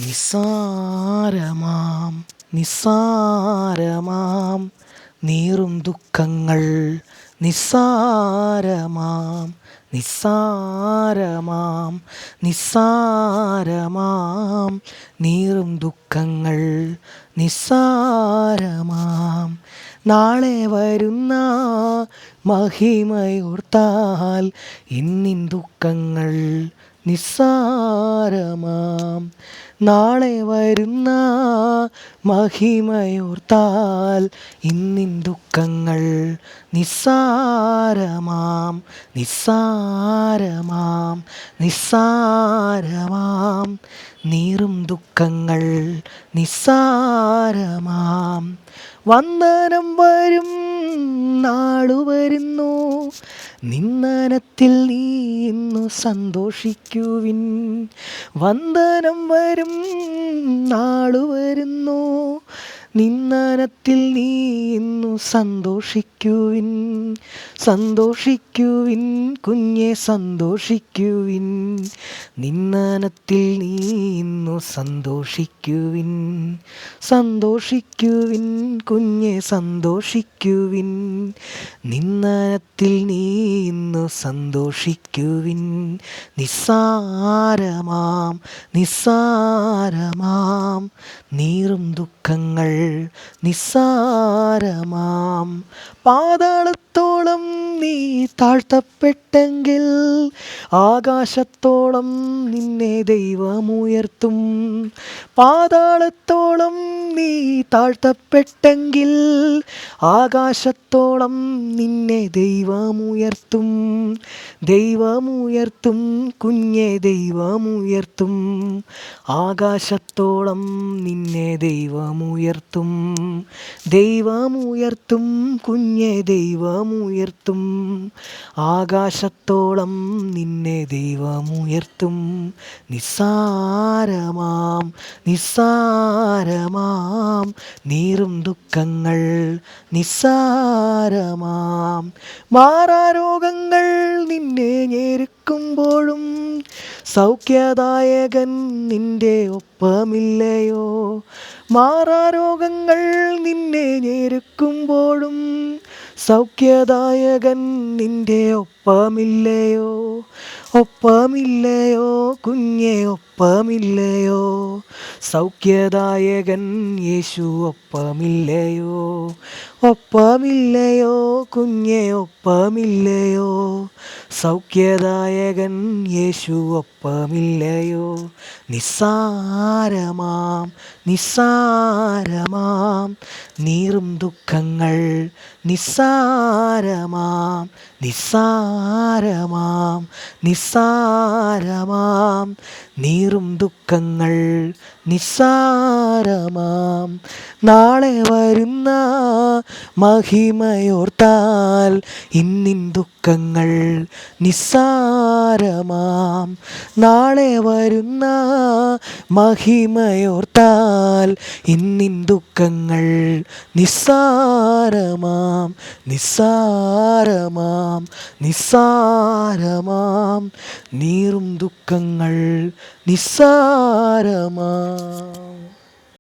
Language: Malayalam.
നിസ്സാരമാം നിസ്സാരമാം നീറും ദുഃഖങ്ങൾ നിസ്സാരമാം നിസ്സാരമാം നിസ്സാരമാം നീറും ദുഃഖങ്ങൾ നിസ്സാരമാം നാളെ വരുന്ന മഹിമയോർത്താൽ ഇന്നിൻ ദുഃഖങ്ങൾ നിസ്സാരമാം നാളെ വരുന്ന മഹിമയോർത്താൽ ഇന്നിൻ ദുഃഖങ്ങൾ നിസ്സാരമാം നിസ്സാരമാം നിസ്സാരമാം നീറും ദുഃഖങ്ങൾ നിസ്സാരമാം വന്ദനം വരും നാളു വരുന്നു നിന്ദനത്തിൽ നീ ഇന്നു സന്തോഷിക്കുവിൻ വന്ദനം വരും നാളു വരുന്നു നിന്ദനത്തിൽ നീ ഇന്നു സന്തോഷിക്കുവിൻ സന്തോഷിക്കുവിൻ കുഞ്ഞെ സന്തോഷിക്കുവിൻ നിന്ദനത്തിൽ നീ ഇന്നു സന്തോഷിക്കുവിൻ സന്തോഷിക്കുവിൻ കുഞ്ഞെ സന്തോഷിക്കുവിൻ നിന്ദനത്തിൽ നീ ഇന്നു സന്തോഷിക്കുവിൻ നിസ്സാരമാം നിസ്സാരമാം നീറും ദുഃഖങ്ങൾ നിസ്സാരമാം പാതാളത്തോളം നീ താഴ്ത്തപ്പെട്ടെങ്കിൽ ആകാശത്തോളം നിന്നെ ദൈവമുയർത്തും പാതാളത്തോളം നീ താഴ്ത്തപ്പെട്ടെങ്കിൽ ആകാശത്തോളം നിന്നെ ദൈവമുയർത്തും ദൈവമുയർത്തും കുഞ്ഞെ ദൈവമുയർത്തും ആകാശത്തോളം നിന്നെ ദൈവമുയർത്തും ദൈവമുയർത്തും കുഞ്ഞെ ദൈവമുയർത്തും ആകാശത്തോളം നിന്നെ ദൈവമുയർത്തും നിസ്സാരമാം നിസ്സാരമാം നീറും ദുഃഖങ്ങൾ നിസ്സാരമാം മാറാരോഗങ്ങൾ നിന്നെ ഞെരുക്കുമ്പോഴും സൗഖ്യദായകൻ നിന്റെ ഒപ്പമില്ലയോ മാറാരോഗങ്ങൾ നിന്നെ ഞെരുക്കുമ്പോഴും സൗഖ്യദായകൻ നിന്റെ ഒപ്പമില്ലയോ ഒപ്പമില്ലയോ കുഞ്ഞെ ഒപ്പമില്ലയോ സൗഖ്യദായകൻ യേശു ഒപ്പമില്ലയോ ഒപ്പമില്ലയോ കുഞ്ഞെ ഒപ്പമില്ലയോ സൗഖ്യദായകൻ യേശു ഒപ്പമില്ലയോ നിസ്സാരമാം നിസ്സാരമാം നീറും ദുഃഖങ്ങൾ നിസ്സാരമാം നിസ്സാരമാം നിസ്സാരമാം നീറും ദുഃഖങ്ങൾ നിസ്സാരമാം നാളെ വരുന്ന മഹിമയോർത്താൽ ഇന്നിൻ ദുഃഖങ്ങൾ നിസ്സാരമാം നാളെ വരുന്ന മഹിമയോർത്താൽ ഇന്നിൻ ദുഃഖങ്ങൾ നിസ്സാരമാം നിസ്സാരമാം നിസ്സാരമാം നീറും ദുഃഖങ്ങൾ നിസ്സാരമാം.